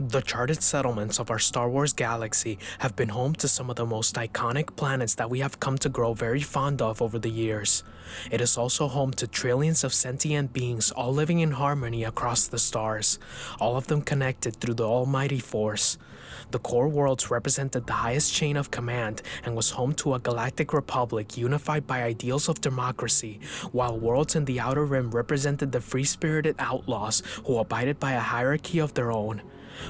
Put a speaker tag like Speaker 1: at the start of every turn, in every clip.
Speaker 1: The charted settlements of our Star Wars galaxy have been home to some of the most iconic planets that we have come to grow very fond of over the years. It is also home to trillions of sentient beings all living in harmony across the stars, all of them connected through the almighty Force. The core worlds represented the highest chain of command and was home to a galactic republic unified by ideals of democracy, while worlds in the Outer Rim represented the free-spirited outlaws who abided by a hierarchy of their own.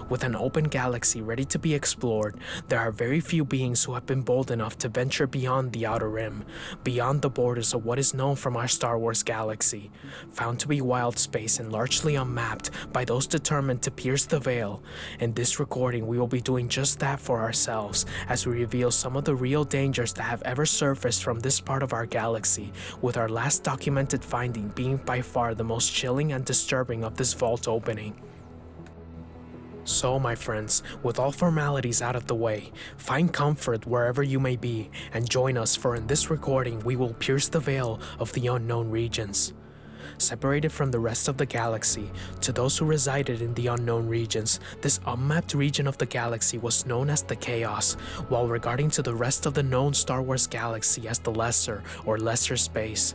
Speaker 1: With an open galaxy ready to be explored, there are very few beings who have been bold enough to venture beyond the Outer Rim, beyond the borders of what is known from our Star Wars galaxy, found to be wild space and largely unmapped by those determined to pierce the veil. In this recording, we will be doing just that for ourselves, as we reveal some of the real dangers that have ever surfaced from this part of our galaxy, with our last documented finding being by far the most chilling and disturbing of this vault opening. So, my friends, with all formalities out of the way, find comfort wherever you may be and join us, for in this recording we will pierce the veil of the unknown regions. Separated from the rest of the galaxy, to those who resided in the unknown regions, this unmapped region of the galaxy was known as the Chaos, while regarding to the rest of the known Star Wars galaxy as the Lesser or Lesser Space.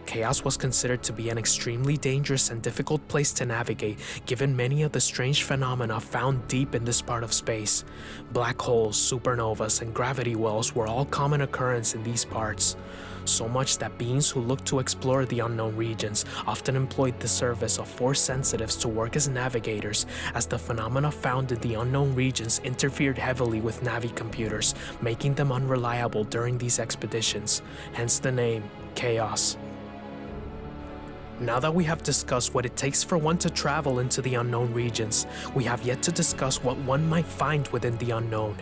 Speaker 1: Chaos was considered to be an extremely dangerous and difficult place to navigate, given many of the strange phenomena found deep in this part of space. Black holes, supernovas, and gravity wells were all common occurrence in these parts. So much that beings who looked to explore the unknown regions often employed the service of Force sensitives to work as navigators, as the phenomena found in the unknown regions interfered heavily with Navi computers, making them unreliable during these expeditions, hence the name Chaos. Now that we have discussed what it takes for one to travel into the unknown regions, we have yet to discuss what one might find within the unknown.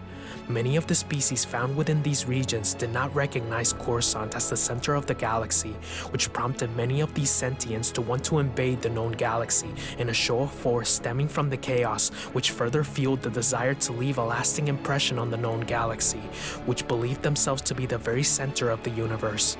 Speaker 1: Many of the species found within these regions did not recognize Coruscant as the center of the galaxy, which prompted many of these sentients to want to invade the known galaxy in a show of force stemming from the chaos, which further fueled the desire to leave a lasting impression on the known galaxy, which believed themselves to be the very center of the universe.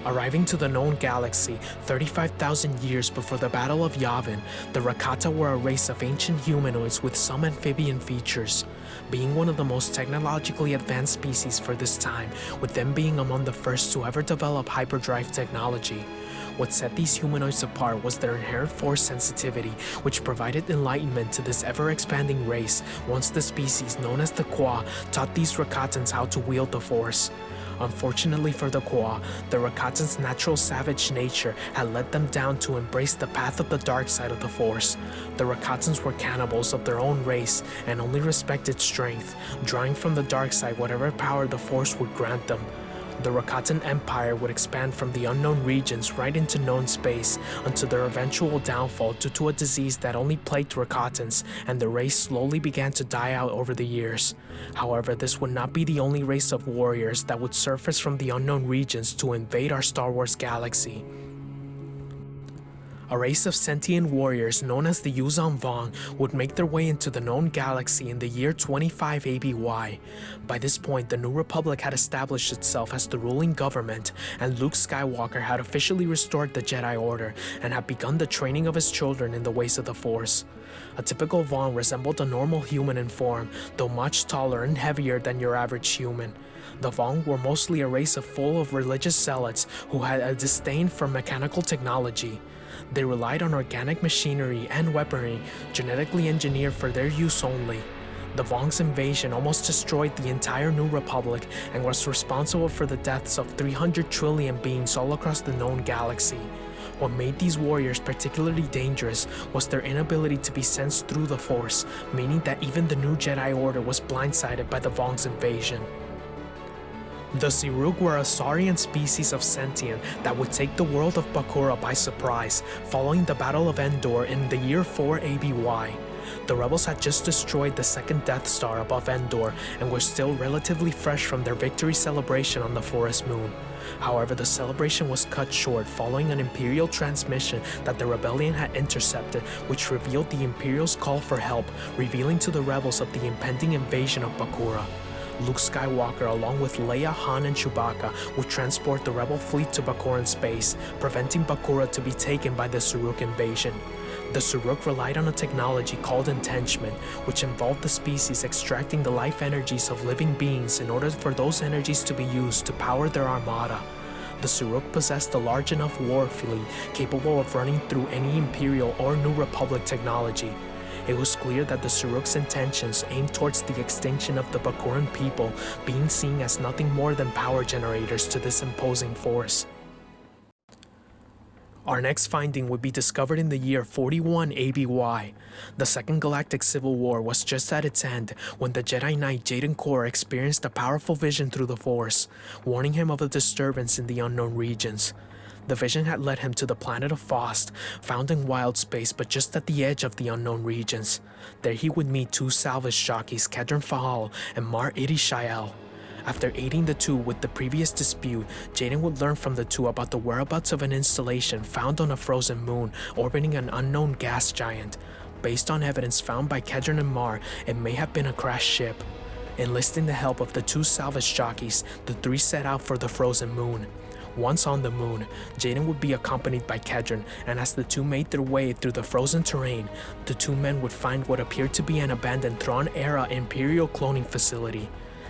Speaker 1: Arriving to the known galaxy 35,000 years before the Battle of Yavin, the Rakata were a race of ancient humanoids with some amphibian features, being one of the most technologically advanced species for this time, with them being among the first to ever develop hyperdrive technology. What set these humanoids apart was their inherent force sensitivity, which provided enlightenment to this ever-expanding race once the species known as the Kwa taught these Rakatans how to wield the force. Unfortunately for the Kwa, the Rakatans' natural savage nature had led them down to embrace the path of the dark side of the Force. The Rakatans were cannibals of their own race and only respected strength, drawing from the dark side whatever power the Force would grant them. The Rakatan Empire would expand from the unknown regions right into known space until their eventual downfall due to a disease that only plagued Rakatans, and the race slowly began to die out over the years. However, this would not be the only race of warriors that would surface from the unknown regions to invade our Star Wars galaxy. A race of sentient warriors known as the Yuuzhan Vong would make their way into the known galaxy in the year 25 ABY. By this point, the New Republic had established itself as the ruling government, and Luke Skywalker had officially restored the Jedi Order and had begun the training of his children in the ways of the Force. A typical Vong resembled a normal human in form, though much taller and heavier than your average human. The Vong were mostly a race full of religious zealots who had a disdain for mechanical technology. They relied on organic machinery and weaponry, genetically engineered for their use only. The Vong's invasion almost destroyed the entire New Republic and was responsible for the deaths of 300 trillion beings all across the known galaxy. What made these warriors particularly dangerous was their inability to be sensed through the Force, meaning that even the new Jedi Order was blindsided by the Vong's invasion. The Ssi-Ruuk were a saurian species of sentient that would take the world of Bakura by surprise following the Battle of Endor in the year 4 ABY. The rebels had just destroyed the second Death Star above Endor and were still relatively fresh from their victory celebration on the Forest Moon. However, the celebration was cut short following an Imperial transmission that the rebellion had intercepted, which revealed the Imperial's call for help, revealing to the rebels of the impending invasion of Bakura. Luke Skywalker, along with Leia, Han, and Chewbacca, would transport the rebel fleet to Bakuran space, preventing Bakura to be taken by the Ssi-Ruuk Invasion. The Ssi-Ruuk relied on a technology called entrenchment, which involved the species extracting the life energies of living beings in order for those energies to be used to power their armada. The Ssi-Ruuk possessed a large enough war fleet capable of running through any Imperial or New Republic technology. It was clear that the Ssi-Ruuk's intentions aimed towards the extinction of the Bakuran people, being seen as nothing more than power generators to this imposing force. Our next finding would be discovered in the year 41 ABY. The Second Galactic Civil War was just at its end when the Jedi Knight Jaden Korr experienced a powerful vision through the Force, warning him of a disturbance in the unknown regions. The vision had led him to the planet of Faust, found in wild space but just at the edge of the unknown regions. There he would meet two salvage jockeys, Kedron Fahal and Mar Idi Shael. After aiding the two with the previous dispute, Jaden would learn from the two about the whereabouts of an installation found on a frozen moon orbiting an unknown gas giant. Based on evidence found by Kedron and Mar, it may have been a crashed ship. Enlisting the help of the two salvage jockeys, the three set out for the frozen moon. Once on the moon, Jaden would be accompanied by Kedron, and as the two made their way through the frozen terrain, the two men would find what appeared to be an abandoned Thrawn-era Imperial cloning facility.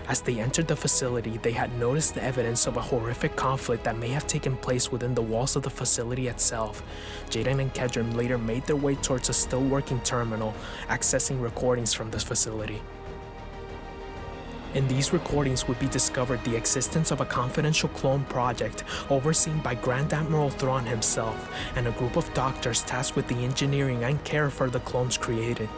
Speaker 1: As they entered the facility, they had noticed the evidence of a horrific conflict that may have taken place within the walls of the facility itself. Jaden and Kedron later made their way towards a still-working terminal, accessing recordings from this facility. In these recordings would be discovered the existence of a confidential clone project overseen by Grand Admiral Thrawn himself and a group of doctors tasked with the engineering and care for the clones created.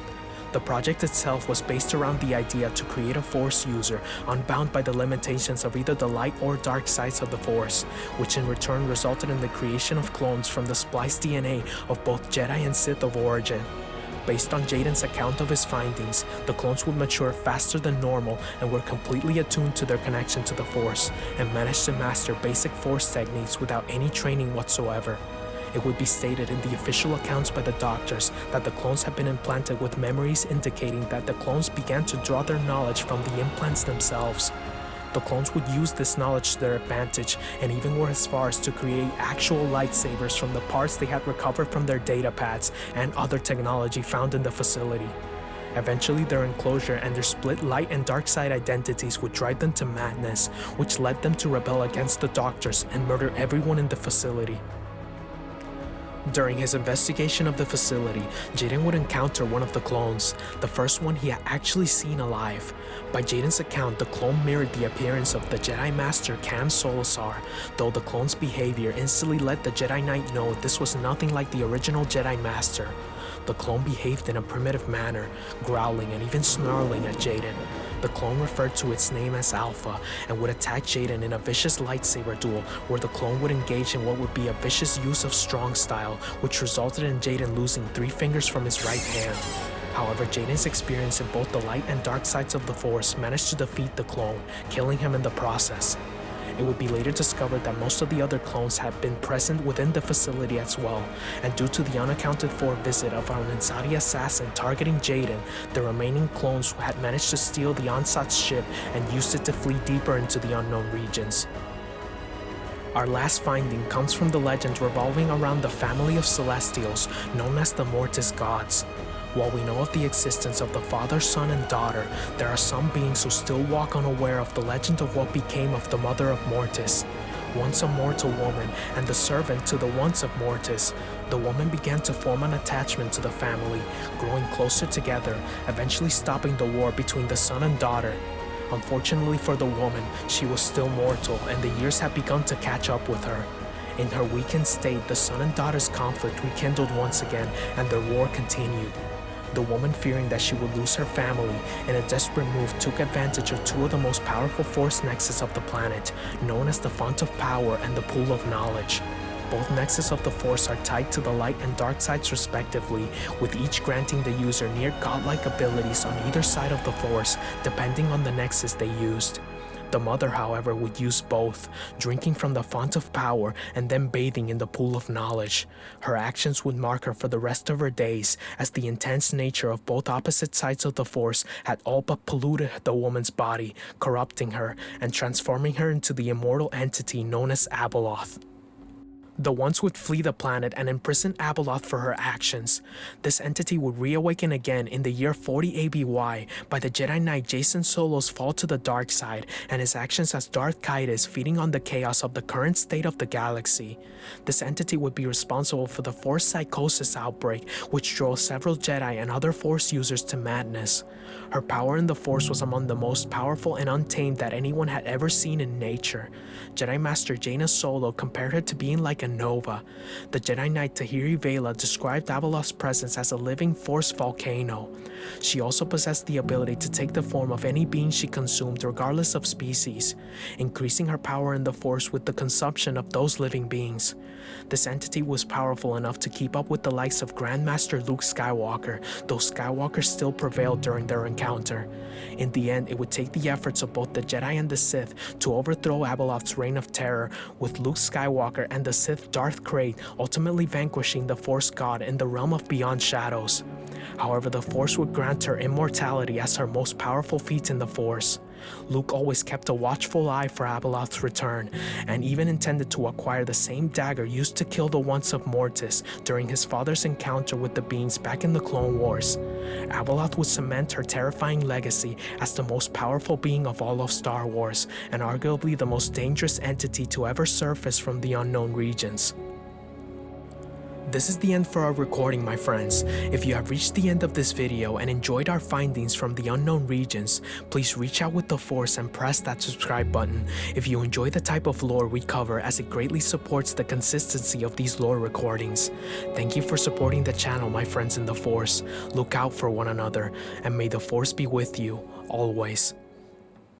Speaker 1: The project itself was based around the idea to create a Force user unbound by the limitations of either the light or dark sides of the Force, which in return resulted in the creation of clones from the spliced DNA of both Jedi and Sith of origin. Based on Jaden's account of his findings, the clones would mature faster than normal and were completely attuned to their connection to the Force, and managed to master basic Force techniques without any training whatsoever. It would be stated in the official accounts by the doctors that the clones had been implanted with memories indicating that the clones began to draw their knowledge from the implants themselves. The clones would use this knowledge to their advantage and even went as far as to create actual lightsabers from the parts they had recovered from their data pads and other technology found in the facility. Eventually, their enclosure and their split light and dark side identities would drive them to madness, which led them to rebel against the doctors and murder everyone in the facility. During his investigation of the facility, Jaden would encounter one of the clones, the first one he had actually seen alive. By Jaden's account, the clone mirrored the appearance of the Jedi Master Kam Solusar, though the clone's behavior instantly let the Jedi Knight know this was nothing like the original Jedi Master. The clone behaved in a primitive manner, growling and even snarling at Jaden. The clone referred to its name as Alpha and would attack Jaden in a vicious lightsaber duel where the clone would engage in what would be a vicious use of strong style, which resulted in Jaden losing 3 fingers from his right hand. However, Jaden's experience in both the light and dark sides of the Force managed to defeat the clone, killing him in the process. It would be later discovered that most of the other clones had been present within the facility as well, and due to the unaccounted for visit of an Ansari assassin targeting Jaden, the remaining clones had managed to steal the Ansat's ship and used it to flee deeper into the unknown regions. Our last finding comes from the legend revolving around the family of Celestials known as the Mortis Gods. While we know of the existence of the Father, Son, and Daughter, there are some beings who still walk unaware of the legend of what became of the Mother of Mortis. Once a mortal woman and the servant to the once of Mortis, the woman began to form an attachment to the family, growing closer together, eventually stopping the war between the son and daughter. Unfortunately for the woman, she was still mortal and the years had begun to catch up with her. In her weakened state, the son and daughter's conflict rekindled once again and their war continued. The woman, fearing that she would lose her family, in a desperate move took advantage of 2 of the most powerful Force nexus of the planet, known as the Font of Power and the Pool of Knowledge. Both nexus of the Force are tied to the light and dark sides respectively, with each granting the user near godlike abilities on either side of the Force, depending on the nexus they used. The mother, however, would use both, drinking from the Font of Power and then bathing in the Pool of Knowledge. Her actions would mark her for the rest of her days, as the intense nature of both opposite sides of the Force had all but polluted the woman's body, corrupting her and transforming her into the immortal entity known as Abeloth. The ones would flee the planet and imprison Abeloth for her actions. This entity would reawaken again in the year 40 ABY by the Jedi Knight Jacen Solo's fall to the dark side and his actions as Darth Caedus feeding on the chaos of the current state of the galaxy. This entity would be responsible for the Force psychosis outbreak, which drove several Jedi and other Force users to madness. Her power in the Force was among the most powerful and untamed that anyone had ever seen in nature. Jedi Master Jaina Solo compared her to being like a nova. The Jedi Knight Tahiri Vela described Abeloth's presence as a living Force volcano. She also possessed the ability to take the form of any being she consumed regardless of species, increasing her power in the Force with the consumption of those living beings. This entity was powerful enough to keep up with the likes of Grandmaster Luke Skywalker, though Skywalker still prevailed during their encounter. In the end, it would take the efforts of both the Jedi and the Sith to overthrow Abeloth's reign of terror, with Luke Skywalker and the Sith Darth Krayt ultimately vanquishing the Force God in the realm of Beyond Shadows. However, the Force would grant her immortality as her most powerful feat in the Force. Luke always kept a watchful eye for Abeloth's return, and even intended to acquire the same dagger used to kill the Once of Mortis during his father's encounter with the beings back in the Clone Wars. Abeloth would cement her terrifying legacy as the most powerful being of all of Star Wars, and arguably the most dangerous entity to ever surface from the unknown regions. This is the end for our recording, my friends. If you have reached the end of this video and enjoyed our findings from the unknown regions, please reach out with the Force and press that subscribe button if you enjoy the type of lore we cover, as it greatly supports the consistency of these lore recordings. Thank you for supporting the channel, my friends in the Force. Look out for one another, and may the Force be with you, always.